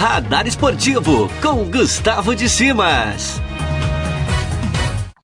Radar Esportivo, com Gustavo de Simas.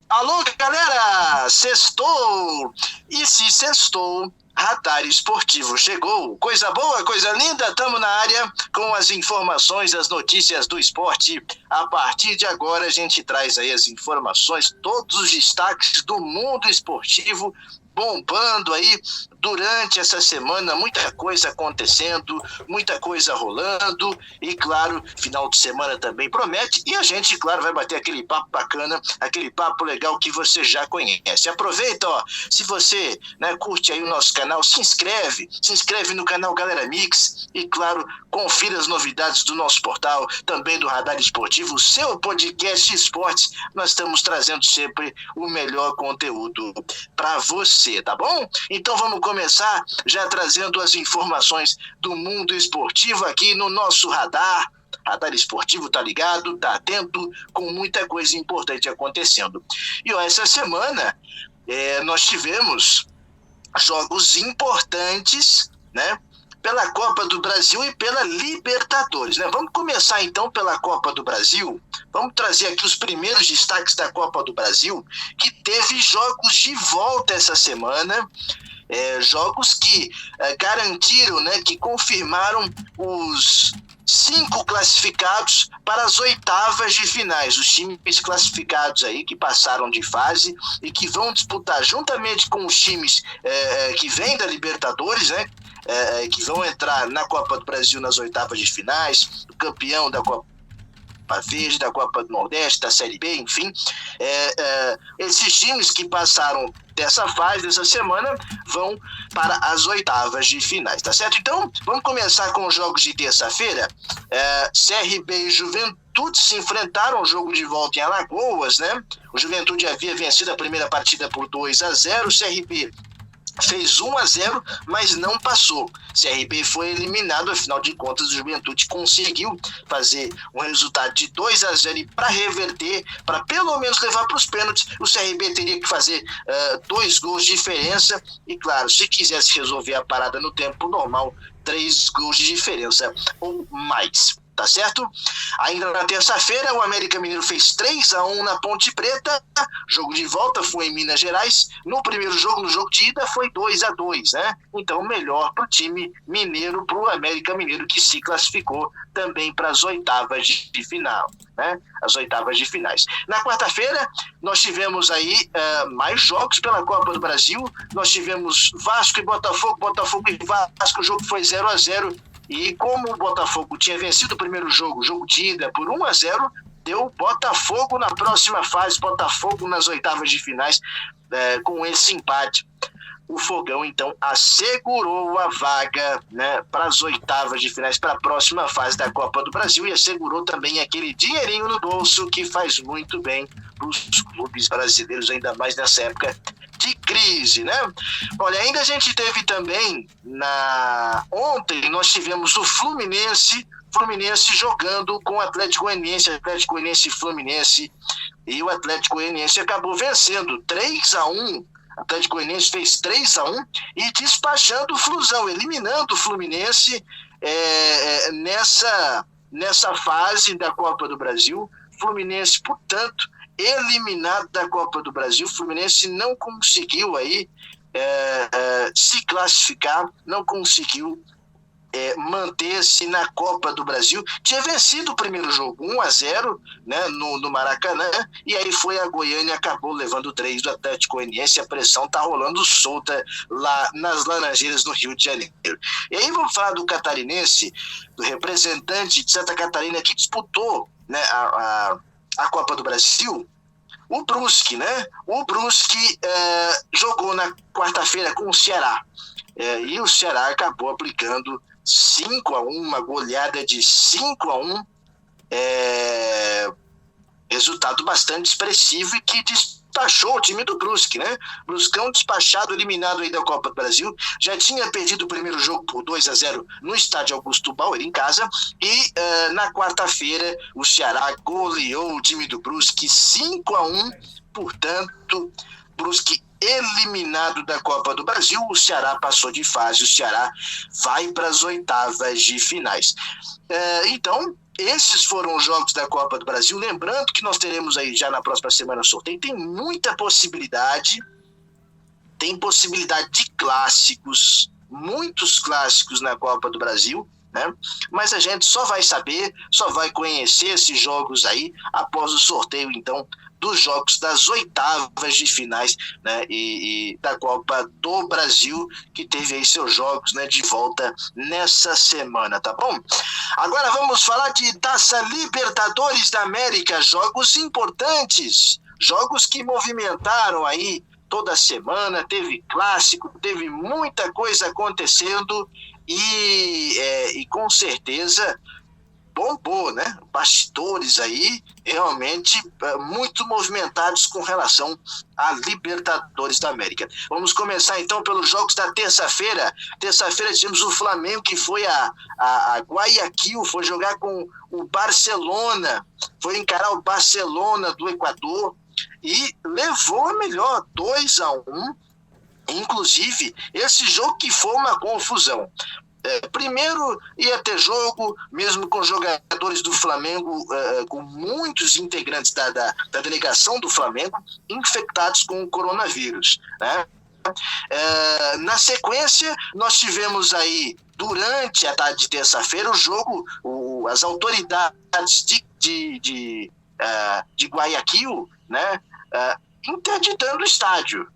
Alô, galera! Sextou! E se sextou, Radar Esportivo chegou. Coisa boa, coisa linda, estamos na área com as informações, as notícias do esporte. A partir de agora a gente traz aí as informações, todos os destaques do mundo esportivo, bombando aí durante essa semana, muita coisa acontecendo, muita coisa rolando e, claro, final de semana também promete e a gente, claro, vai bater aquele papo bacana, aquele papo legal que você já conhece. Aproveita, ó, se você, né, curte aí o nosso canal, se inscreve no canal Galera Mix e, claro, confira as novidades do nosso portal, também do Radar Esportivo, seu podcast de esportes. Nós estamos trazendo sempre o melhor conteúdo para você, tá bom? Então vamos começar já trazendo as informações do mundo esportivo aqui no nosso Radar. Radar Esportivo tá ligado, tá atento, com muita coisa importante acontecendo. E ó, essa semana nós tivemos jogos importantes, né? Pela Copa do Brasil e pela Libertadores, né? Vamos começar então pela Copa do Brasil. Vamos trazer aqui os primeiros destaques da Copa do Brasil, que teve jogos de volta essa semana, jogos que garantiram, né, que confirmaram os 5 classificados para as oitavas de finais, os times classificados aí que passaram de fase e que vão disputar juntamente com os times que vêm da Libertadores, né? Que vão entrar na Copa do Brasil nas oitavas de finais, o campeão da Copa Verde, da Copa do Nordeste, da Série B, enfim. Esses times que passaram dessa fase, dessa semana, vão para as oitavas de finais, tá certo? Então, vamos começar com os jogos de terça-feira. CRB e Juventude se enfrentaram, o jogo de volta em Alagoas, né? O Juventude havia vencido a primeira partida por 2-0, o CRB fez 1-0, mas não passou. CRB foi eliminado, afinal de contas, o Juventude conseguiu fazer um resultado de 2-0 e para reverter, para pelo menos levar para os pênaltis, o CRB teria que fazer 2 gols de diferença e, claro, se quisesse resolver a parada no tempo normal, 3 gols de diferença ou mais. Tá certo? Ainda na terça-feira, o América Mineiro fez 3-1 na Ponte Preta. Jogo de volta foi em Minas Gerais. No primeiro jogo, no jogo de ida, foi 2-2, né? Então, melhor para o time mineiro, para o América Mineiro, que se classificou também para as oitavas de final, né? As oitavas de finais. Na quarta-feira, nós tivemos aí mais jogos pela Copa do Brasil. Nós tivemos Vasco e Botafogo, Botafogo e Vasco, o jogo foi 0-0. E como o Botafogo tinha vencido o primeiro jogo, jogo de ida por 1-0, deu Botafogo na próxima fase, Botafogo nas oitavas de finais, com esse empate. O Fogão, então, assegurou a vaga, né, para as oitavas de finais, para a próxima fase da Copa do Brasil e assegurou também aquele dinheirinho no bolso que faz muito bem para os clubes brasileiros, ainda mais nessa época de crise, né? Olha, ainda a gente teve também, ontem nós tivemos o Fluminense jogando com o Atlético Goianiense e Fluminense, e o Atlético Goianiense acabou vencendo 3-1. O Atlético Goianiense fez 3-1 e despachando o Flusão, eliminando o Fluminense nessa fase da Copa do Brasil. Fluminense, portanto, eliminado da Copa do Brasil. O Fluminense não conseguiu aí se classificar, não conseguiu manter-se na Copa do Brasil. Tinha vencido o primeiro jogo 1-0, né, no Maracanã, e aí foi a Goiânia, acabou levando 3 do Atlético Goianiense. A pressão tá rolando solta lá nas Laranjeiras, no Rio de Janeiro. E aí vamos falar do catarinense, do representante de Santa Catarina que disputou, né, a Copa do Brasil, o Brusque, né? O Brusque jogou na quarta-feira com o Ceará. E o Ceará acabou aplicando 5-1, uma goleada de 5-1, resultado bastante expressivo e que despachou o time do Brusque, né? Bruscão despachado, eliminado aí da Copa do Brasil, já tinha perdido o primeiro jogo por 2-0 no estádio Augusto Bauer, em casa, e na quarta-feira o Ceará goleou o time do Brusque 5-1, portanto, Brusque eliminado da Copa do Brasil, o Ceará passou de fase, o Ceará vai para as oitavas de finais. Então, esses foram os jogos da Copa do Brasil. Lembrando que nós teremos aí já na próxima semana sorteio. Tem muita possibilidade. Tem possibilidade de clássicos, muitos clássicos na Copa do Brasil, né? Mas a gente só vai saber, só vai conhecer esses jogos aí após o sorteio, então, dos jogos das oitavas de finais, né? E da Copa do Brasil, que teve aí seus jogos, né, de volta nessa semana, tá bom? Agora vamos falar de Taça Libertadores da América, jogos importantes, jogos que movimentaram aí toda semana, teve clássico, teve muita coisa acontecendo e com certeza bombou, né? Bastidores aí realmente muito movimentados com relação a Libertadores da América. Vamos começar então pelos jogos da terça-feira. Terça-feira tivemos o Flamengo que foi a Guayaquil, foi jogar com o Barcelona, foi encarar o Barcelona do Equador, e levou a melhor, 2-1. Inclusive, esse jogo que foi uma confusão. Primeiro ia ter jogo, mesmo com jogadores do Flamengo, com muitos integrantes da delegação do Flamengo infectados com o coronavírus, né? Na sequência, nós tivemos aí, durante a tarde de terça-feira, o jogo, as autoridades de Guayaquil, né, interditando o estádio.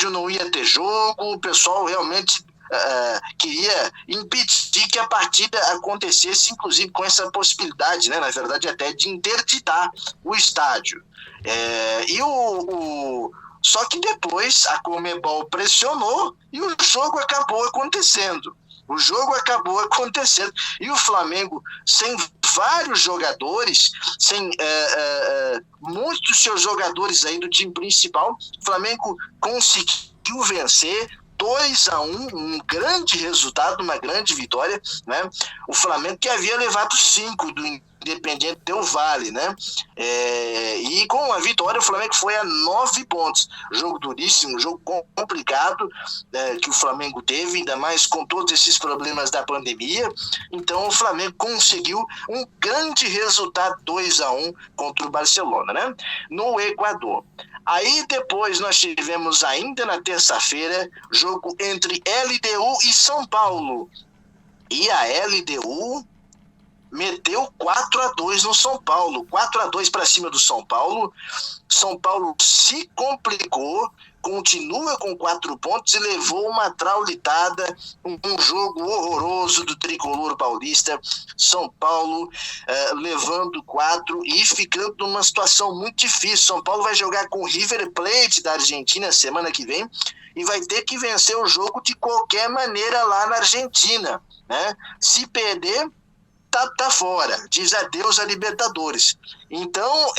Não ia ter jogo, o pessoal realmente queria impedir que a partida acontecesse, inclusive com essa possibilidade, né, na verdade até de interditar o estádio. Só que depois a Conmebol pressionou e o jogo acabou acontecendo. E o Flamengo, sem vários jogadores, sem muitos seus jogadores aí do time principal, o Flamengo conseguiu vencer 2-1, um grande resultado, uma grande vitória, né? O Flamengo que havia levado 5 do Independiente Del Valle, né? E com a vitória o Flamengo foi a 9 pontos. Jogo duríssimo, jogo complicado que o Flamengo teve, ainda mais com todos esses problemas da pandemia. Então o Flamengo conseguiu um grande resultado, 2-1 contra o Barcelona, né? No Equador. Aí depois nós tivemos ainda na terça-feira jogo entre LDU e São Paulo. E a LDU meteu 4-2 no São Paulo. 4-2 para cima do São Paulo. São Paulo se complicou, continua com 4 pontos e levou uma traulitada, um jogo horroroso do tricolor paulista. São Paulo levando 4 e ficando numa situação muito difícil. São Paulo vai jogar com o River Plate da Argentina semana que vem e vai ter que vencer o jogo de qualquer maneira lá na Argentina, né? Se perder, tá fora, diz adeus a Libertadores. Então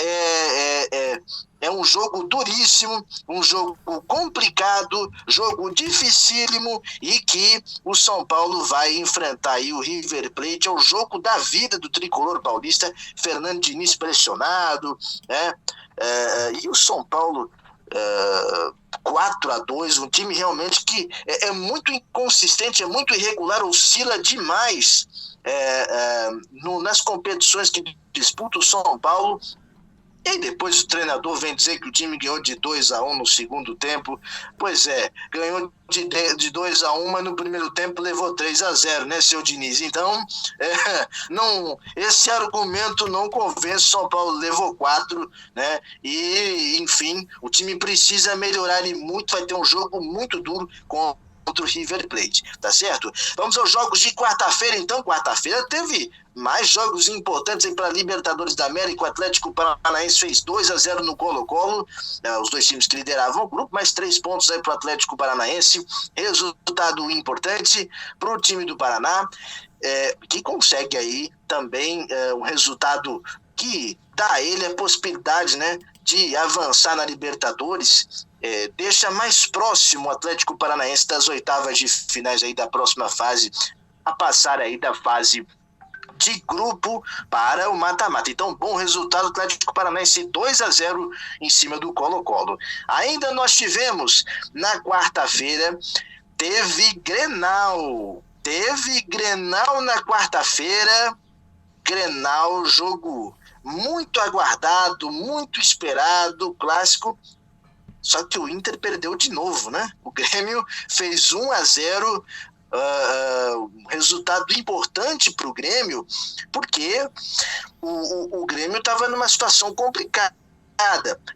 é um jogo duríssimo, um jogo complicado, jogo dificílimo, e que o São Paulo vai enfrentar aí o River Plate. É o jogo da vida do tricolor paulista. Fernando Diniz pressionado, né? E o São Paulo 4-2, um time realmente que é muito inconsistente, é muito irregular, oscila demais nas competições que disputa o São Paulo. E depois o treinador vem dizer que o time ganhou de 2-1 no segundo tempo. Pois ganhou de 2-1, mas no primeiro tempo levou 3-0, né, seu Diniz? Então, não, esse argumento não convence. São Paulo levou 4, né? E, enfim, o time precisa melhorar e muito. Vai ter um jogo muito duro contra o River Plate, tá certo? Vamos aos jogos de quarta-feira, então. Quarta-feira teve mais jogos importantes para a Libertadores da América. O Atlético Paranaense fez 2-0 no Colo-Colo, os dois times que lideravam o grupo, mais 3 pontos aí para o Atlético Paranaense. Resultado importante para o time do Paraná, que consegue aí também um resultado que dá a ele a possibilidade, né, de avançar na Libertadores. Deixa mais próximo o Atlético Paranaense das oitavas de finais aí da próxima fase, a passar aí da fase de grupo para o mata-mata. Então, bom resultado, Atlético Paranaense 2-0 em cima do Colo-Colo. Ainda nós tivemos, na quarta-feira, teve Grenal na quarta-feira, Grenal, jogo muito aguardado, muito esperado, clássico. Só que o Inter perdeu de novo, né? O Grêmio fez 1-0, resultado importante para o Grêmio, porque o Grêmio estava numa situação complicada.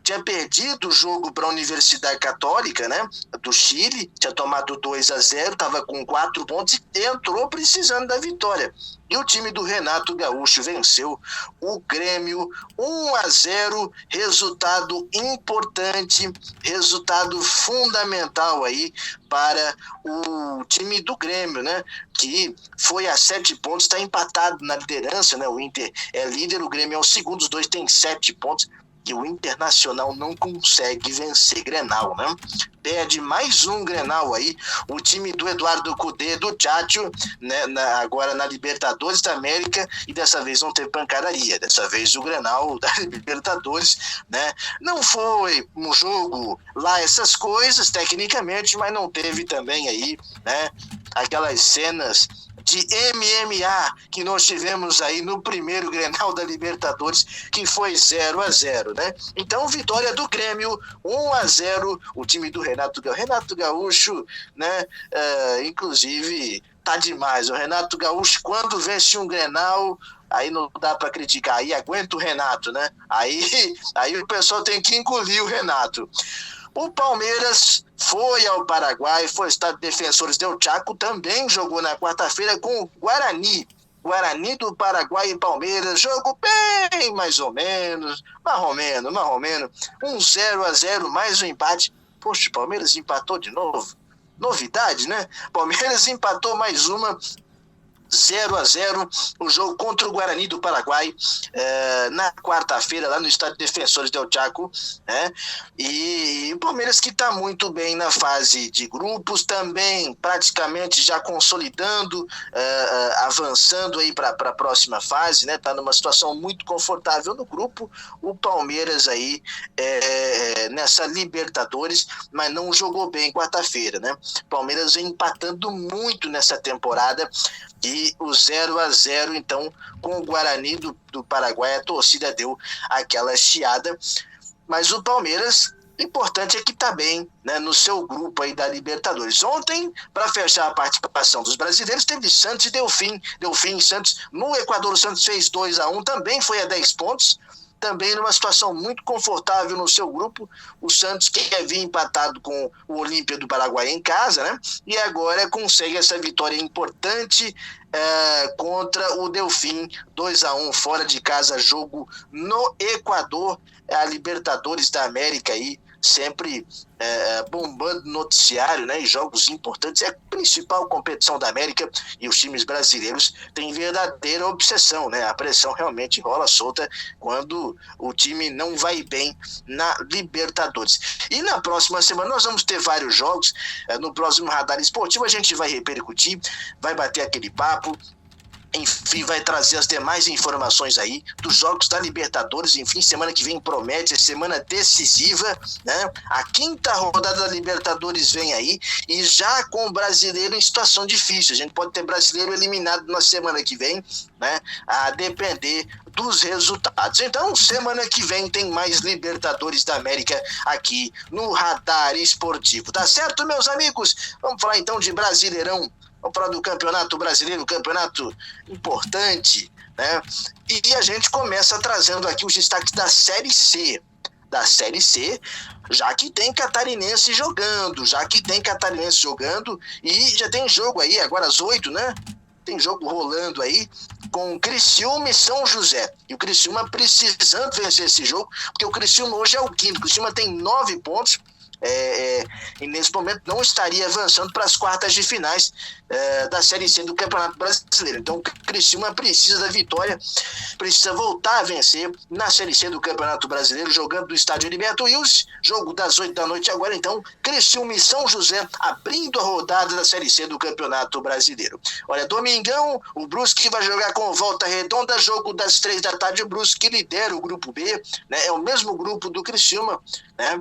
Tinha perdido o jogo para a Universidade Católica, né, do Chile, tinha tomado 2-0, estava com 4 pontos e entrou precisando da vitória. E o time do Renato Gaúcho venceu o Grêmio 1-0, resultado importante, resultado fundamental aí para o time do Grêmio, né, que foi a 7 pontos, está empatado na liderança, né, o Inter é líder, o Grêmio é o segundo, os dois têm 7 pontos, e o Internacional não consegue vencer Grenal, né? Perde mais um Grenal aí, o time do Eduardo Cudê, do Tchatcho, né, agora na Libertadores da América, e dessa vez não teve pancadaria, dessa vez o Grenal da Libertadores, né? Não foi um jogo lá essas coisas, tecnicamente, mas não teve também aí, né, aquelas cenas de MMA que nós tivemos aí no primeiro Grenal da Libertadores, que foi 0-0, né? Então, vitória do Grêmio, 1-0, o time do Renato Gaúcho, né? Inclusive, tá demais. O Renato Gaúcho, quando vence um Grenal, aí não dá para criticar, aí aguenta o Renato, né? Aí o pessoal tem que engolir o Renato. O Palmeiras foi ao Paraguai, foi ao Estádio Defensores del Chaco, também jogou na quarta-feira com o Guarani. Guarani do Paraguai e Palmeiras, jogo bem mais ou menos, marromeno. 1-0, mais um empate. Poxa, o Palmeiras empatou de novo. Novidade, né? Palmeiras empatou mais uma, 0-0, o jogo contra o Guarani do Paraguai, na quarta-feira, lá no Estádio Defensores del Chaco, né? E o Palmeiras que está muito bem na fase de grupos, também praticamente já consolidando, avançando aí para a próxima fase, né? Está numa situação muito confortável no grupo, o Palmeiras aí nessa Libertadores, mas não jogou bem quarta-feira, né? Palmeiras vem empatando muito nessa temporada, e o 0-0, então, com o Guarani do Paraguai, a torcida deu aquela chiada. Mas o Palmeiras, o importante é que está bem, né, no seu grupo aí da Libertadores. Ontem, para fechar a participação dos brasileiros, teve Santos e Delfim e Santos. No Equador, o Santos fez 2-1, também foi a 10 pontos. Também numa situação muito confortável no seu grupo, o Santos que havia empatado com o Olímpia do Paraguai em casa, né? E agora consegue essa vitória importante contra o Delfim, 2-1 fora de casa, jogo no Equador, a Libertadores da América aí, sempre bombando noticiário, né, e jogos importantes, é a principal competição da América, e os times brasileiros têm verdadeira obsessão, né, a pressão realmente rola solta quando o time não vai bem na Libertadores. E na próxima semana nós vamos ter vários jogos, no próximo Radar Esportivo a gente vai repercutir, vai bater aquele papo, enfim, vai trazer as demais informações aí dos jogos da Libertadores. Enfim, semana que vem promete, é semana decisiva, né? A quinta rodada da Libertadores vem aí, e já com o brasileiro em situação difícil. A gente pode ter brasileiro eliminado na semana que vem, né? A depender dos resultados. Então, semana que vem tem mais Libertadores da América aqui no Radar Esportivo. Tá certo, meus amigos? Vamos falar então de Brasileirão. Vamos falar do Campeonato Brasileiro, campeonato importante, né? E a gente começa trazendo aqui os destaques da Série C. Da Série C, já que tem catarinense jogando, e já tem jogo aí, agora às 8, né? Tem jogo rolando aí com Criciúma e São José. E o Criciúma precisando vencer esse jogo, porque o Criciúma hoje é o quinto. O Criciúma tem 9 pontos. E nesse momento não estaria avançando para as quartas de finais da Série C do Campeonato Brasileiro. Então o Criciúma precisa da vitória, precisa voltar a vencer na Série C do Campeonato Brasileiro, jogando no estádio Heriberto Wilson, jogo das 8 da noite agora. Então Criciúma e São José abrindo a rodada da Série C do Campeonato Brasileiro. Olha, domingão, o Brusque vai jogar com Volta Redonda, jogo das 3 da tarde. O Brusque lidera o grupo B, né? É o mesmo grupo do Criciúma, né?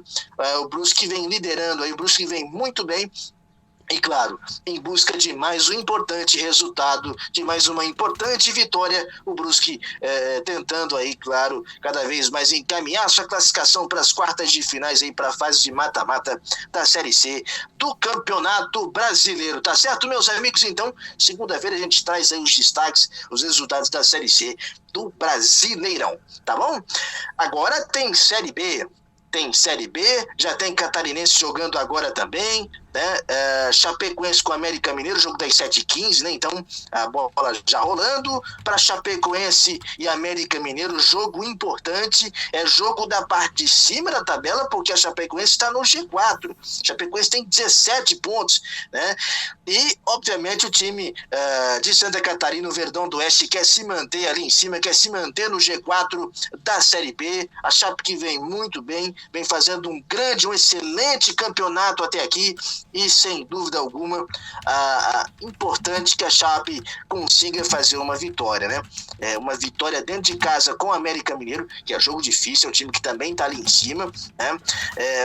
O Brusque vem liderando aí, o Brusque vem muito bem, E claro, em busca de mais um importante resultado, de mais uma importante vitória, o Brusque tentando aí, claro, cada vez mais encaminhar sua classificação para as quartas de finais aí, para a fase de mata-mata da Série C do Campeonato Brasileiro, tá certo, meus amigos? Então, segunda-feira a gente traz aí os destaques, os resultados da Série C do Brasileirão, tá bom? Agora tem Série B, já tem Catarinense jogando agora também, né? Chapecoense com América Mineiro, jogo das 7h15, né? Então a bola já rolando para Chapecoense e América Mineiro, jogo importante, é jogo da parte de cima da tabela, porque a Chapecoense está no G4, Chapecoense tem 17 pontos, né? E obviamente o time de Santa Catarina, o Verdão do Oeste, quer se manter ali em cima, quer se manter no G4 da Série B, a Chape que vem muito bem, vem fazendo um excelente campeonato até aqui, e sem dúvida alguma importante que a Chape consiga fazer uma vitória, né? Uma vitória dentro de casa com o América Mineiro, que é jogo difícil, é um time que também está ali em cima, né?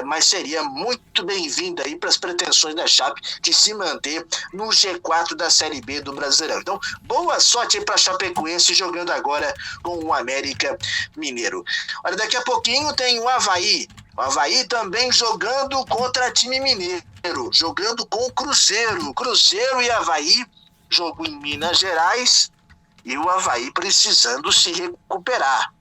Mas seria muito bem-vindo aí para as pretensões da Chape de se manter no G4 da Série B do Brasileirão. Então, boa sorte aí para a Chapecoense jogando agora com o América Mineiro. Olha, daqui a pouquinho tem o Avaí também jogando contra time mineiro, jogando com o Cruzeiro e Avaí, jogo em Minas Gerais, e o Avaí precisando se recuperar.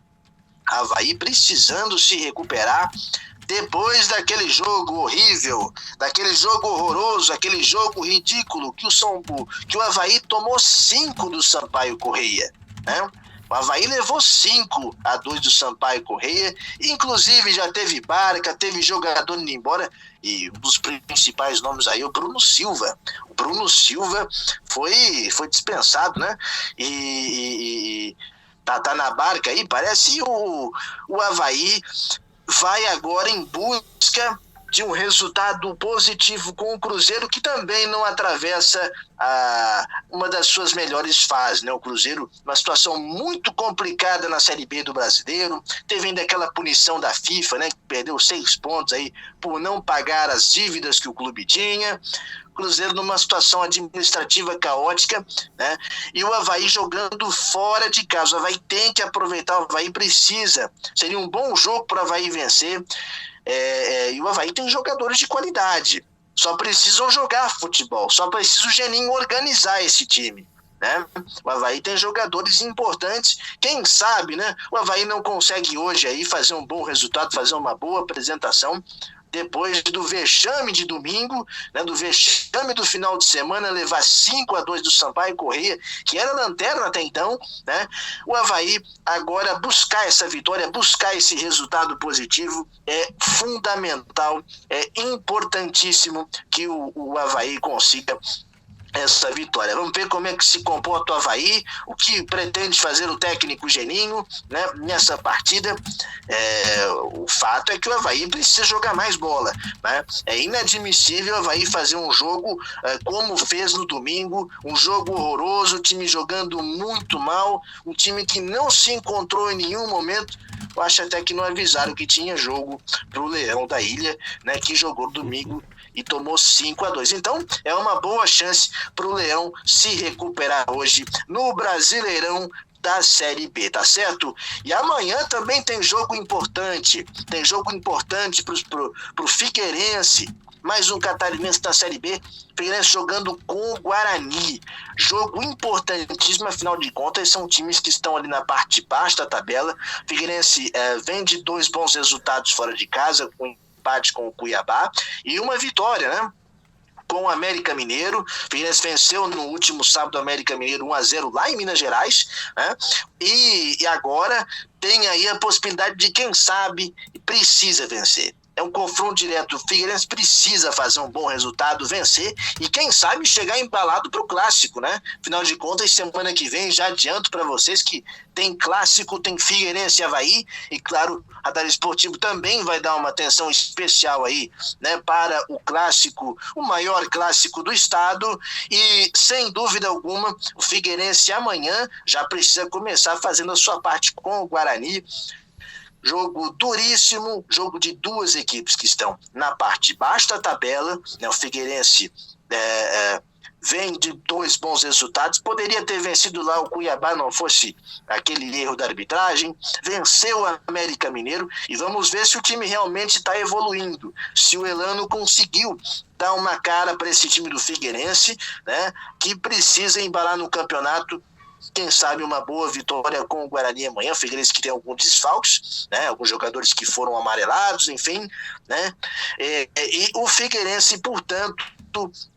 Depois daquele jogo horrível, daquele jogo horroroso, aquele jogo ridículo que o Avaí tomou 5 do Sampaio Corrêa, né? O Avaí levou 5-2 do Sampaio Corrêa, inclusive já teve barca, teve jogador indo embora, e um dos principais nomes aí, o Bruno Silva. O Bruno Silva foi dispensado, né? E tá na barca aí, parece o Avaí vai agora em busca de um resultado positivo com o Cruzeiro, que também não atravessa uma das suas melhores fases, né? O Cruzeiro, uma situação muito complicada na Série B do Brasileiro, teve ainda aquela punição da FIFA, né? Que perdeu 6 pontos aí por não pagar as dívidas que o clube tinha. Cruzeiro numa situação administrativa caótica, né? E o Avaí jogando fora de casa. O Avaí tem que aproveitar, o Avaí precisa. Seria um bom jogo para o Avaí vencer. E o Avaí tem jogadores de qualidade. Só precisam jogar futebol. Só precisa o Geninho organizar esse time, né? O Avaí tem jogadores importantes. Quem sabe, né? O Avaí não consegue hoje aí fazer um bom resultado, fazer uma boa apresentação, depois do vexame de domingo, né, do vexame do final de semana, levar 5-2 do Sampaio Corrêa, que era lanterna até então, né? O Avaí agora buscar essa vitória, buscar esse resultado positivo é fundamental, é importantíssimo que o Avaí consiga essa vitória. Vamos ver como é que se comporta o Avaí, o que pretende fazer o técnico Geninho, né, nessa partida. O fato é que o Avaí precisa jogar mais bola, né? É inadmissível o Avaí fazer um jogo como fez no domingo, um jogo horroroso, o time jogando muito mal, um time que não se encontrou em nenhum momento. Eu acho até que não avisaram que tinha jogo pro Leão da Ilha, né, que jogou domingo e tomou 5-2. Então, é uma boa chance para o Leão se recuperar hoje no Brasileirão da Série B, tá certo? E amanhã também tem jogo importante. Tem jogo importante pro Figueirense. Mais um catarinense da Série B. Figueirense jogando com o Guarani. Jogo importantíssimo, afinal de contas, são times que estão ali na parte de baixo da tabela. Figueirense vem de 2 bons resultados fora de casa, com empate com o Cuiabá e uma vitória, né, com o América Mineiro. Figueirense venceu no último sábado o América Mineiro 1-0 lá em Minas Gerais, né? E agora tem aí a possibilidade de, quem sabe, precisa vencer. É um confronto direto. O Figueirense precisa fazer um bom resultado, vencer e, quem sabe, chegar embalado para o clássico, né? Afinal de contas, semana que vem, já adianto para vocês que tem clássico, tem Figueirense e Avaí, e claro, a Radar Esportivo também vai dar uma atenção especial aí, né, para o clássico, o maior clássico do estado, e sem dúvida alguma, o Figueirense amanhã já precisa começar fazendo a sua parte com o Guarani. Jogo duríssimo, jogo de 2 equipes que estão na parte de baixo da tabela, né? O Figueirense vem de 2 bons resultados, poderia ter vencido lá o Cuiabá, não fosse aquele erro da arbitragem, venceu o América Mineiro, e vamos ver se o time realmente está evoluindo, se o Elano conseguiu dar uma cara para esse time do Figueirense, né, que precisa embalar no campeonato. Quem sabe uma boa vitória com o Guarani amanhã. O Figueirense que tem alguns desfalques, né? Alguns jogadores que foram amarelados, enfim, né? E o Figueirense, portanto,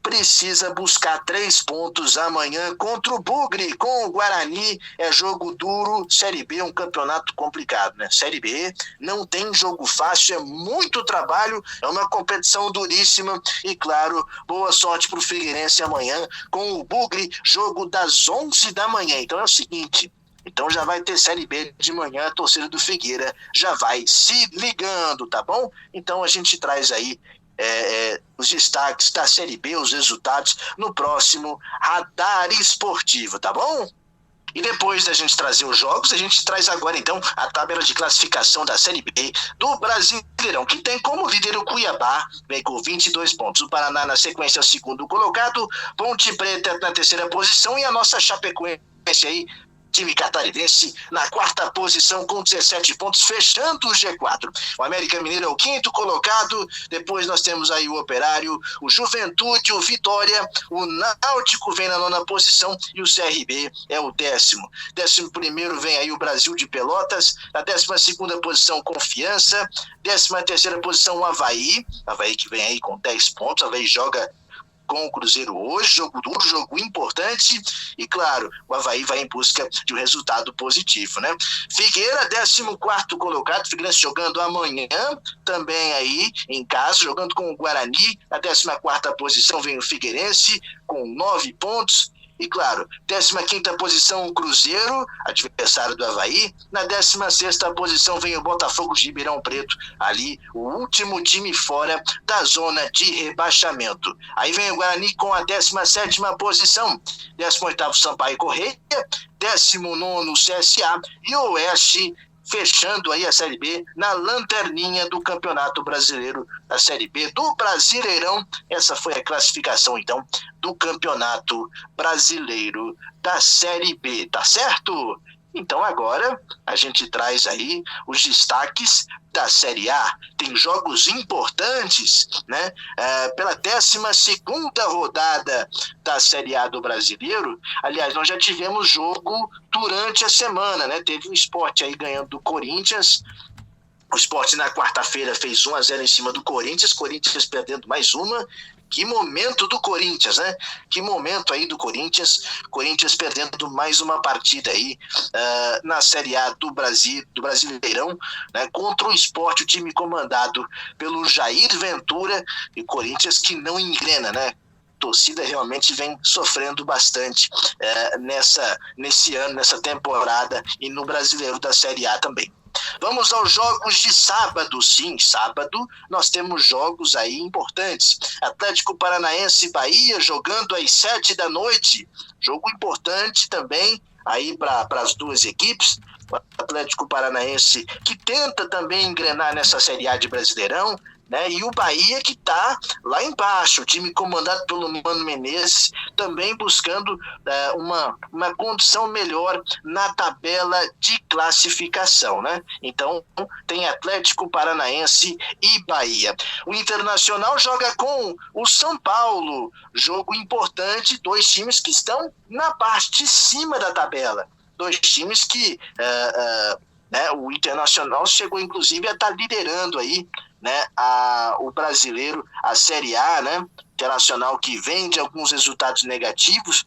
precisa buscar 3 pontos amanhã contra o Bugre. Com o Guarani é jogo duro. Série B é um campeonato complicado, né? Série B não tem jogo fácil, é muito trabalho, é uma competição duríssima. E claro, boa sorte para o Figueirense amanhã com o Bugre, jogo das 11 da manhã. Então é o seguinte, então já vai ter Série B de manhã, a torcida do Figueira já vai se ligando, tá bom? Então a gente traz aí os destaques da Série B, os resultados, no próximo Radar Esportivo, tá bom? E depois da gente trazer os jogos, a gente traz agora então a tabela de classificação da Série B do Brasileirão, que tem como líder o Cuiabá, vem com 22 pontos. O Paraná na sequência é o segundo colocado, Ponte Preta na terceira posição e a nossa Chapecoense aí, time catarinense, na quarta posição com 17 pontos, fechando o G4. O América Mineiro é o quinto colocado, depois nós temos aí o Operário, o Juventude, o Vitória, o Náutico vem na nona posição e o CRB é o 10º. 11º vem aí o Brasil de Pelotas, na 12ª posição Confiança, 13ª posição o Avaí que vem aí com 10 pontos, o Avaí joga com o Cruzeiro hoje, jogo duro, jogo importante, e claro, o Avaí vai em busca de um resultado positivo, né? Figueira, 14º colocado, Figueirense jogando amanhã, também aí em casa, jogando com o Guarani, na 14ª posição vem o Figueirense, com 9 pontos, e claro, 15ª posição o Cruzeiro, adversário do Avaí. Na 16ª posição vem o Botafogo de Ribeirão Preto, ali o último time fora da zona de rebaixamento. Aí vem o Guarani com a 17ª posição, 18º Sampaio Correia, 19º CSA e o Oeste fechando aí a Série B na lanterninha do Campeonato Brasileiro, da Série B do Brasileirão. Essa foi a classificação, então, do Campeonato Brasileiro da Série B, tá certo? Então agora a gente traz aí os destaques da Série A. Tem jogos importantes, né? Pela 12ª rodada da Série A do Brasileiro. Aliás, nós já tivemos jogo durante a semana, né? Teve o Sport aí ganhando do Corinthians. O Sport na quarta-feira fez 1-0 em cima do Corinthians perdendo mais uma. Que momento do Corinthians, né? Que momento aí do Corinthians perdendo mais uma partida aí na Série A do Brasileirão, né? Contra o Sport, o time comandado pelo Jair Ventura, e Corinthians que não engrena, né? A torcida realmente vem sofrendo bastante nesse ano, nessa temporada, e no Brasileiro da Série A também. Vamos aos jogos de sábado. Sim, sábado nós temos jogos aí importantes. Atlético Paranaense e Bahia jogando às 7 da noite. Jogo importante também aí para as duas equipes. O Atlético Paranaense que tenta também engrenar nessa Série A de Brasileirão, né? E o Bahia que está lá embaixo, o time comandado pelo Mano Menezes, também buscando uma condição melhor na tabela de classificação, né? Então tem Atlético Paranaense e Bahia. O Internacional joga com o São Paulo, jogo importante, 2 times que estão na parte de cima da tabela, 2 times que o Internacional chegou inclusive a estar liderando aí, né, o brasileiro, a Série A, né? Internacional que vem de alguns resultados negativos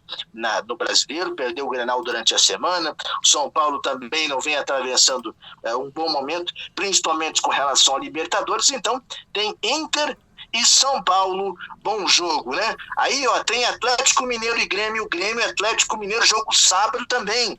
no brasileiro, perdeu o Grenal durante a semana. O São Paulo também não vem atravessando um bom momento, principalmente com relação a Libertadores. Então tem Inter e São Paulo, bom jogo, né? Aí tem Atlético Mineiro e Grêmio e Atlético Mineiro, jogo sábado também,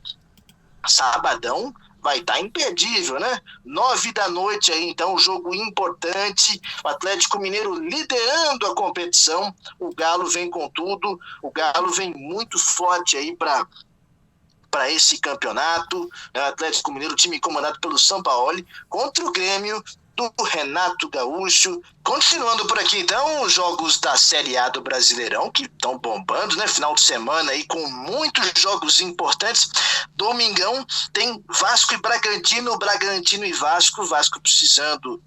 sabadão. Vai estar imperdível, né? 9 da noite aí, então, jogo importante. O Atlético Mineiro liderando a competição. O Galo vem com tudo. O Galo vem muito forte aí para esse campeonato. O Atlético Mineiro, time comandado pelo Sampaoli, contra o Grêmio do Renato Gaúcho. Continuando por aqui, então, os jogos da Série A do Brasileirão, que estão bombando, né? Final de semana aí com muitos jogos importantes. Domingão tem Vasco e Bragantino, Bragantino e Vasco precisando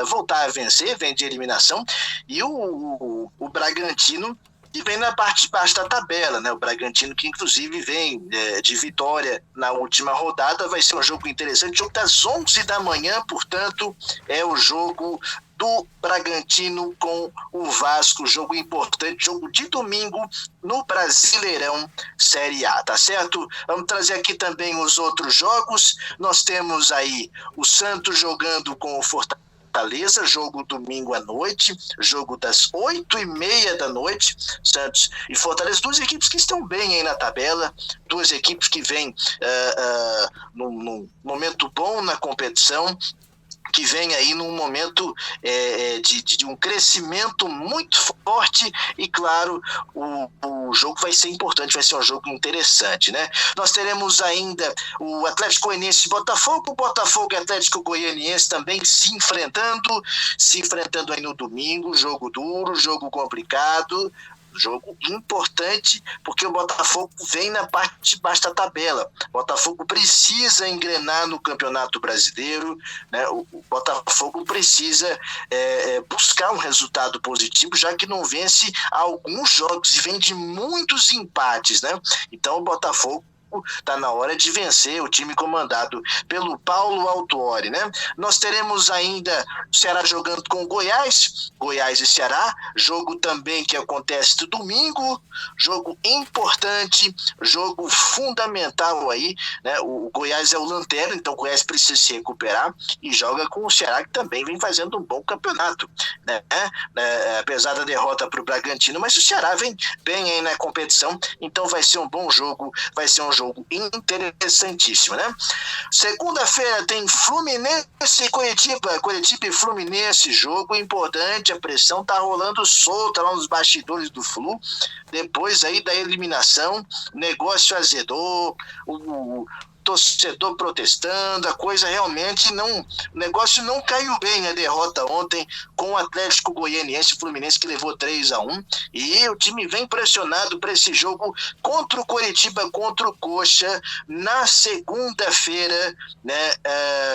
voltar a vencer, vem de eliminação, e o Bragantino que vem na parte de baixo da tabela, né? O Bragantino que inclusive vem de vitória na última rodada, vai ser um jogo interessante, jogo das 11 da manhã, portanto, é o jogo do Bragantino com o Vasco, jogo importante, jogo de domingo no Brasileirão Série A, tá certo? Vamos trazer aqui também os outros jogos. Nós temos aí o Santos jogando com o Fortaleza, jogo domingo à noite, jogo das 8h30 da noite, Santos e Fortaleza, duas equipes que estão bem aí na tabela, duas equipes que vêm num momento bom na competição, que vem aí num momento de um crescimento muito forte e, claro, o jogo vai ser importante, vai ser um jogo interessante, né? Nós teremos ainda o Atlético Goianiense e Botafogo, o Botafogo e Atlético Goianiense também se enfrentando aí no domingo, jogo duro, jogo complicado, jogo importante, porque o Botafogo vem na parte de baixo da tabela. O Botafogo precisa engrenar no Campeonato Brasileiro, né? O Botafogo precisa buscar um resultado positivo, já que não vence alguns jogos e vem de muitos empates, né? Então o Botafogo está na hora de vencer o time comandado pelo Paulo Autuori, né? Nós teremos ainda o Ceará jogando com o Goiás e Ceará, jogo também que acontece no domingo, jogo importante, jogo fundamental aí, né? O Goiás é o lanterna, então o Goiás precisa se recuperar e joga com o Ceará, que também vem fazendo um bom campeonato, né? Apesar da derrota para o Bragantino, mas o Ceará vem bem aí na competição, então vai ser um bom jogo, vai ser um jogo interessantíssimo, né? Segunda-feira tem Fluminense e Coritiba e Fluminense, jogo importante, a pressão tá rolando solta lá nos bastidores do Flu, depois aí da eliminação, o negócio azedou, o torcedor protestando, a coisa realmente não, o negócio não caiu bem, a derrota ontem com o Atlético Goianiense e Fluminense, que levou 3-1, e o time vem pressionado para esse jogo contra o Coritiba, contra o Coxa, na segunda-feira, né?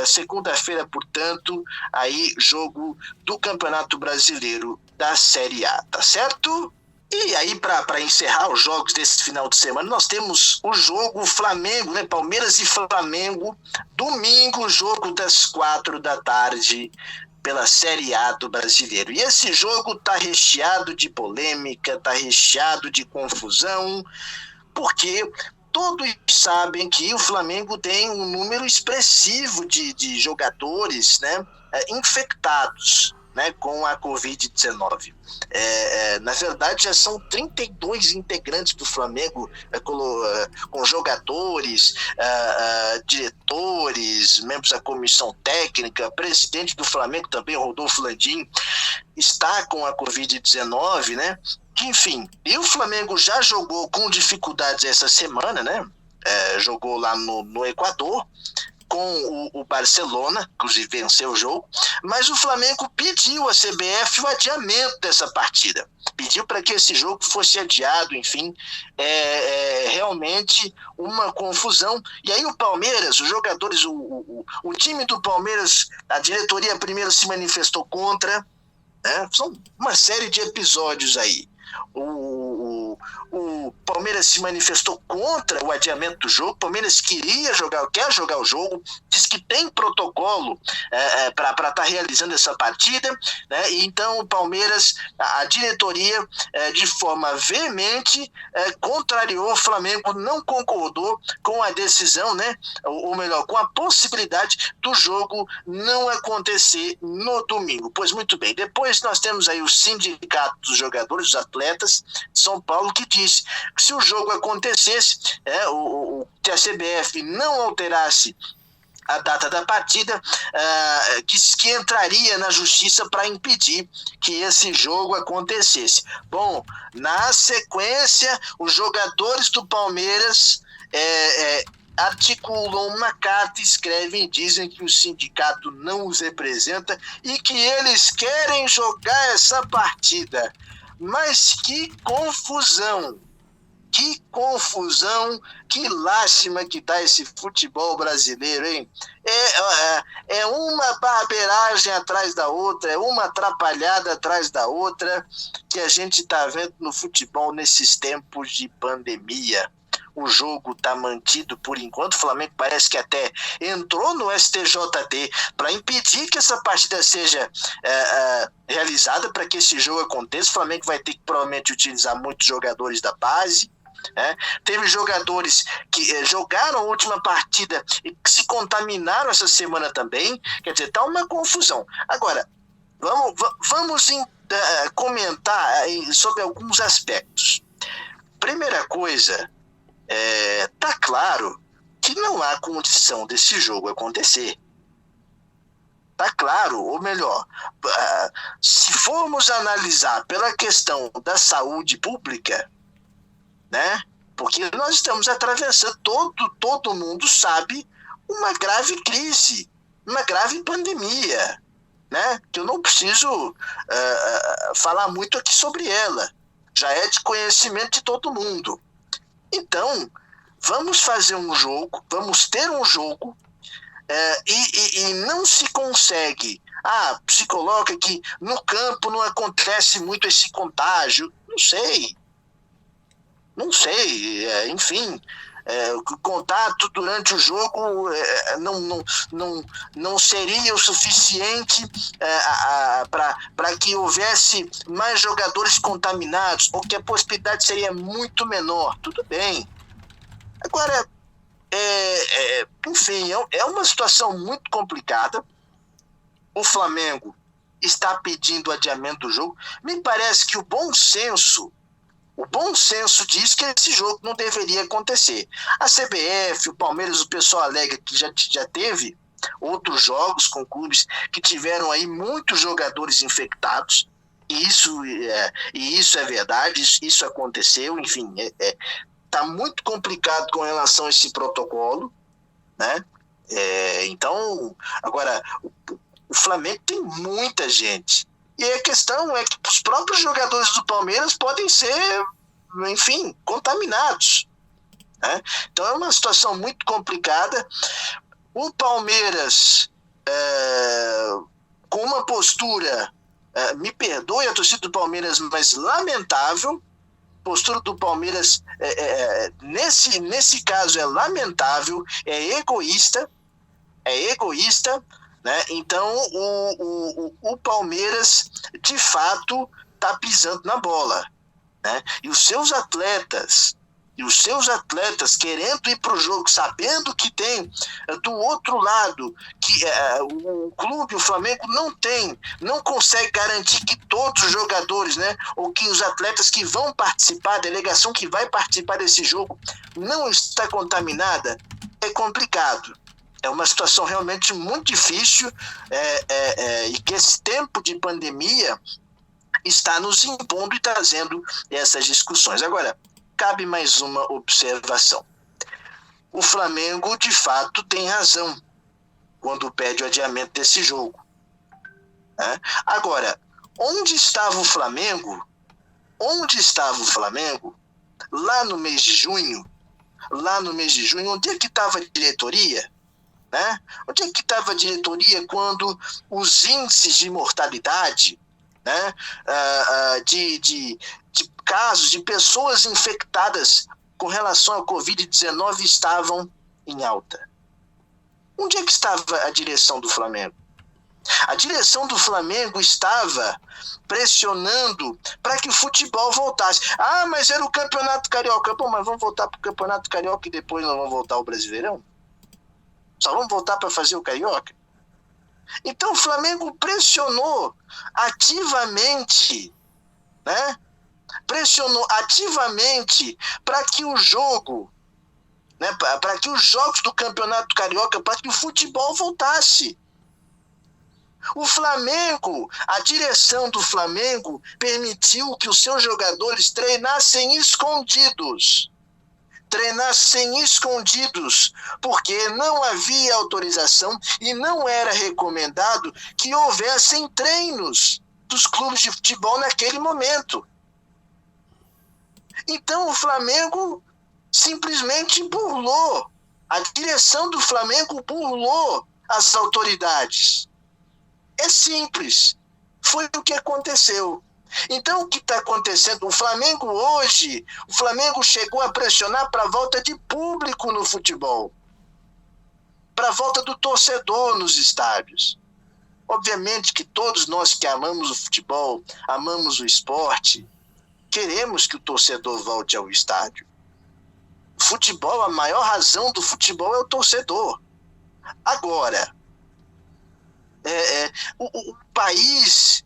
Segunda-feira, portanto, aí jogo do Campeonato Brasileiro da Série A, tá certo? E aí, para encerrar os jogos desse final de semana, nós temos o jogo Flamengo, né? Palmeiras e Flamengo, domingo, jogo das 4 da tarde, pela Série A do Brasileiro. E esse jogo tá recheado de polêmica, tá recheado de confusão, porque todos sabem que o Flamengo tem um número expressivo de jogadores, né, infectados, né, com a Covid-19. Na verdade, já são 32 integrantes do Flamengo, com jogadores, diretores, membros da comissão técnica, presidente do Flamengo também, Rodolfo Landim, está com a Covid-19, né? Enfim, e o Flamengo já jogou com dificuldades essa semana, né? Jogou lá no Equador, com o Barcelona, inclusive venceu o jogo, mas o Flamengo pediu à CBF o adiamento dessa partida, pediu para que esse jogo fosse adiado, enfim, realmente uma confusão. E aí o Palmeiras, os jogadores, o time do Palmeiras, a diretoria primeiro se manifestou contra, né? São uma série de episódios aí. O Palmeiras se manifestou contra o adiamento do jogo. O Palmeiras quer jogar o jogo, diz que tem protocolo para estar realizando essa partida, né? E então o Palmeiras, a diretoria, de forma veemente, contrariou o Flamengo, não concordou com a decisão, né? Ou melhor, com a possibilidade do jogo não acontecer no domingo. Pois muito bem, depois nós temos aí o sindicato dos jogadores, dos atletas de São Paulo, que disse que se o jogo acontecesse, que a CBF não alterasse a data da partida, que entraria na justiça para impedir que esse jogo acontecesse. Bom, na sequência, os jogadores do Palmeiras articulam uma carta, escrevem, dizem que o sindicato não os representa e que eles querem jogar essa partida. Mas que confusão! Que confusão, que lástima que tá esse futebol brasileiro, hein? É uma barbeiragem atrás da outra, é uma atrapalhada atrás da outra que a gente tá vendo no futebol nesses tempos de pandemia. O jogo tá mantido por enquanto, o Flamengo parece que até entrou no STJD para impedir que essa partida seja realizada, para que esse jogo aconteça. O Flamengo vai ter que provavelmente utilizar muitos jogadores da base. Teve jogadores que jogaram a última partida e que se contaminaram essa semana também. Quer dizer, tá uma confusão. Agora, vamos comentar sobre alguns aspectos. Primeira coisa, tá claro que não há condição desse jogo acontecer. Tá claro, ou melhor, se formos analisar pela questão da saúde pública, né? Porque nós estamos atravessando, todo mundo sabe, uma grave crise, uma grave pandemia, né? Que eu não preciso falar muito aqui sobre ela, já é de conhecimento de todo mundo. Então, vamos fazer um jogo, vamos ter um jogo, e não se consegue, se coloca que no campo não acontece muito esse contágio, não sei, enfim, o contato durante o jogo não seria o suficiente para que houvesse mais jogadores contaminados, ou que a possibilidade seria muito menor. Tudo bem. Agora, enfim, é uma situação muito complicada. O Flamengo está pedindo adiamento do jogo. Me parece que o bom senso diz que esse jogo não deveria acontecer. A CBF, o Palmeiras, o pessoal alega que já teve outros jogos com clubes que tiveram aí muitos jogadores infectados, e isso é verdade, isso aconteceu, enfim, está muito complicado com relação a esse protocolo, né? Então, agora, o Flamengo tem muita gente. E a questão é que os próprios jogadores do Palmeiras podem ser, enfim, contaminados, né? Então é uma situação muito complicada. O Palmeiras, com uma postura, me perdoe a torcida do Palmeiras, mas lamentável. A postura do Palmeiras, nesse caso, é lamentável, é egoísta, né? Então o Palmeiras de fato está pisando na bola, né? E os seus atletas querendo ir para o jogo, sabendo que tem do outro lado, que o clube, o Flamengo, não consegue garantir que todos os jogadores, né, ou que os atletas que vão participar, a delegação que vai participar desse jogo, não está contaminada, é complicado. É uma situação realmente muito difícil, e que esse tempo de pandemia está nos impondo e trazendo essas discussões. Agora, cabe mais uma observação. O Flamengo, de fato, tem razão quando pede o adiamento desse jogo, né? Agora, onde estava o Flamengo lá no mês de junho? Onde é que estava a diretoria? Né? Onde é que estava a diretoria quando os índices de mortalidade, né, de casos de pessoas infectadas com relação ao Covid-19 estavam em alta? Onde é que estava a direção do Flamengo? A direção do Flamengo estava pressionando para que o futebol voltasse. Mas era o Campeonato Carioca. Bom, mas vamos voltar para o Campeonato Carioca e depois nós vamos voltar ao Brasileirão? Só vamos voltar para fazer o Carioca? Então o Flamengo pressionou ativamente, né? Para que o jogo, né, para que os jogos do Campeonato Carioca, para que o futebol voltasse. O Flamengo, a direção do Flamengo permitiu que os seus jogadores treinassem escondidos. treinassem escondidos, porque não havia autorização e não era recomendado que houvessem treinos dos clubes de futebol naquele momento. Então o Flamengo simplesmente burlou, a direção do Flamengo burlou as autoridades. É simples, foi o que aconteceu. Então, o que está acontecendo? O Flamengo hoje, o Flamengo chegou a pressionar para a volta de público no futebol, para a volta do torcedor nos estádios. Obviamente que todos nós que amamos o futebol, amamos o esporte, queremos que o torcedor volte ao estádio. O futebol, a maior razão do futebol é o torcedor. Agora, o país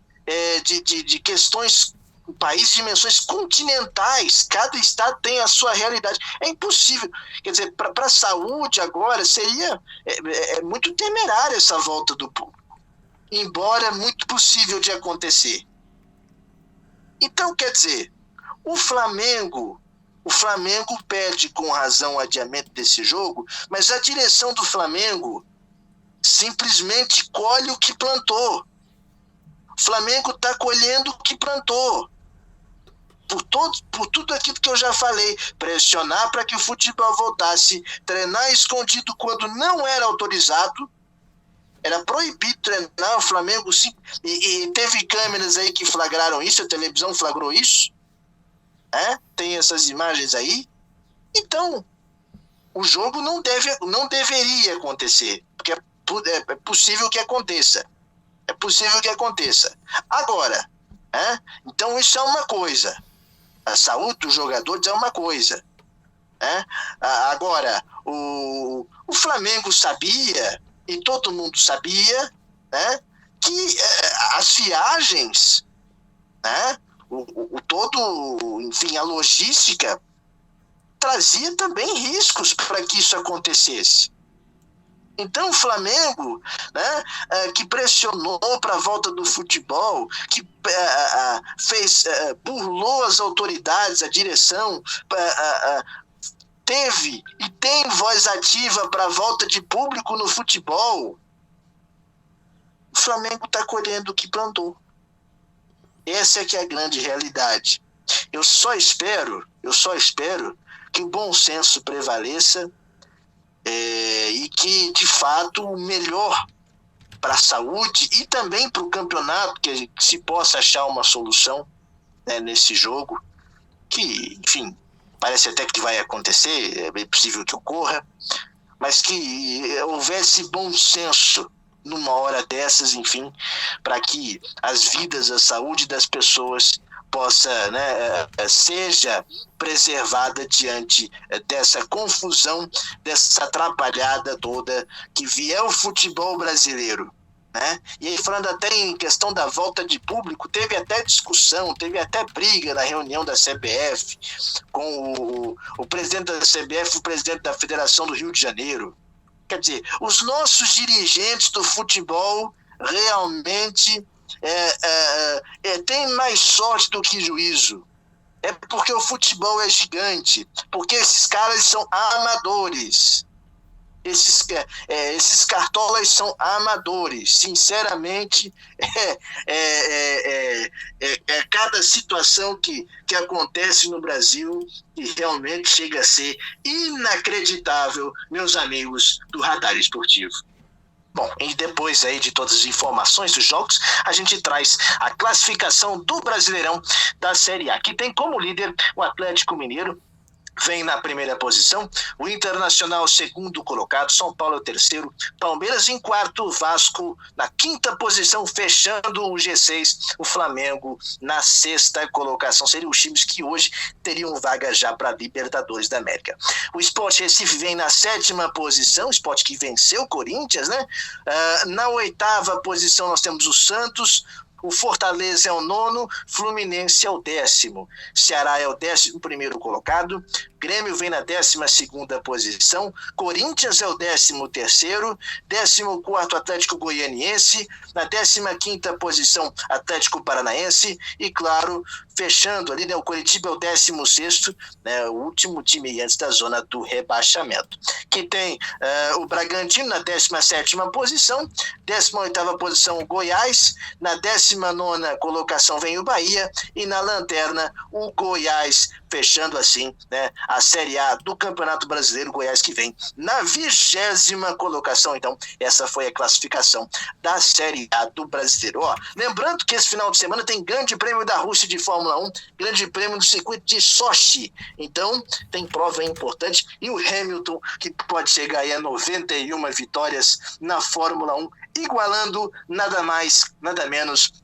de questões, um país de dimensões continentais, cada estado tem a sua realidade. É impossível. Quer dizer, para a saúde agora seria muito temerária essa volta do público, embora muito possível de acontecer. Então, quer dizer, o Flamengo pede com razão o adiamento desse jogo, mas a direção do Flamengo simplesmente colhe o que plantou. O Flamengo está colhendo o que plantou. Por tudo aquilo que eu já falei, pressionar para que o futebol voltasse, treinar escondido quando não era autorizado, era proibido treinar. O Flamengo e teve câmeras aí que flagraram isso, a televisão flagrou isso, tem essas imagens aí. Então, o jogo não deveria acontecer, porque é possível que aconteça. É possível que aconteça. Agora, então isso é uma coisa. A saúde dos jogadores é uma coisa. Agora, o Flamengo sabia, e todo mundo sabia, que as viagens, enfim, a logística trazia também riscos para que isso acontecesse. Então o Flamengo, que pressionou para a volta do futebol, que burlou as autoridades, a direção, teve e tem voz ativa para a volta de público no futebol, o Flamengo está colhendo o que plantou. Essa é que é a grande realidade. Eu só espero que o bom senso prevaleça, e que, de fato, o melhor para a saúde e também para o campeonato, que se possa achar uma solução, nesse jogo, que, enfim, parece até que vai acontecer, é bem possível que ocorra, mas que houvesse bom senso numa hora dessas, enfim, para que as vidas, a saúde das pessoas possa, seja preservada diante dessa confusão, dessa atrapalhada toda que vier o futebol brasileiro. E aí, falando até em questão da volta de público, teve até discussão, teve até briga na reunião da CBF com o presidente da CBF e o presidente da Federação do Rio de Janeiro. Quer dizer, os nossos dirigentes do futebol realmente tem mais sorte do que juízo. É porque o futebol é gigante, porque esses caras são amadores. Esses cartolas são amadores. Sinceramente, cada situação que acontece no Brasil que realmente chega a ser inacreditável, meus amigos do Radar Esportivo. Bom, e depois aí de todas as informações dos jogos, a gente traz a classificação do Brasileirão da Série A, que tem como líder o Atlético Mineiro, vem na primeira posição, o Internacional segundo colocado, São Paulo é o terceiro, Palmeiras em quarto, Vasco na quinta posição, fechando o G6, o Flamengo na sexta colocação. Seriam os times que hoje teriam vaga já para a Libertadores da América. O Sport Recife vem na sétima posição, o Sport que venceu o Corinthians, na oitava posição nós temos o Santos, o Fortaleza é o nono, Fluminense é o 10º, Ceará é o 11º colocado, Grêmio vem na 12ª posição, Corinthians é o 13º, 14º Atlético Goianiense, na 15ª posição Atlético Paranaense e, claro, fechando ali, né, o Coritiba é o 16º, né, o último time antes da zona do rebaixamento. Que tem o Bragantino na 17ª posição, 18ª posição o Goiás, na 19ª colocação vem o Bahia e na lanterna o Goiás, fechando assim, né, a Série A do Campeonato Brasileiro, Goiás que vem na 20ª colocação. Então essa foi a classificação da Série A do Brasileiro. Ó, lembrando que esse final de semana tem Grande Prêmio da Rússia de Fórmula 1, Grande Prêmio do circuito de Sochi, então tem prova importante, e o Hamilton que pode chegar aí a 91 vitórias na Fórmula 1, igualando nada mais, nada menos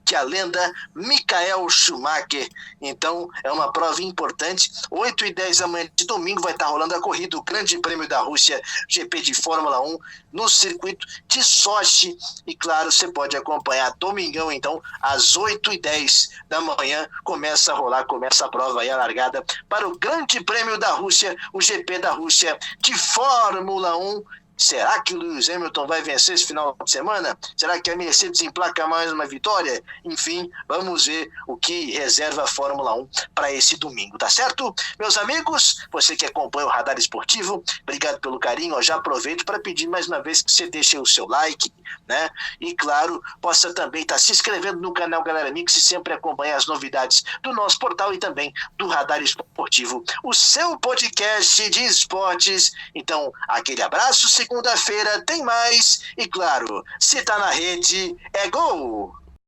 que a lenda Michael Schumacher. Então é uma prova importante. 8h10 da manhã de domingo vai estar rolando a corrida, o Grande Prêmio da Rússia, GP de Fórmula 1, no circuito de Sochi. E claro, você pode acompanhar domingão, então, às 8h10 da manhã, começa a rolar, começa a prova aí, a largada para o Grande Prêmio da Rússia, o GP da Rússia de Fórmula 1. Será que o Lewis Hamilton vai vencer esse final de semana? Será que a Mercedes emplaca mais uma vitória? Enfim, vamos ver o que reserva a Fórmula 1 para esse domingo, tá certo? Meus amigos, você que acompanha o Radar Esportivo, obrigado pelo carinho. Eu já aproveito para pedir mais uma vez que você deixe o seu like, né? E claro, possa também estar se inscrevendo no canal Galera Mix e sempre acompanhar as novidades do nosso portal e também do Radar Esportivo, o seu podcast de esportes. Então, aquele abraço. Segunda-feira tem mais e, claro, se tá na rede, é gol!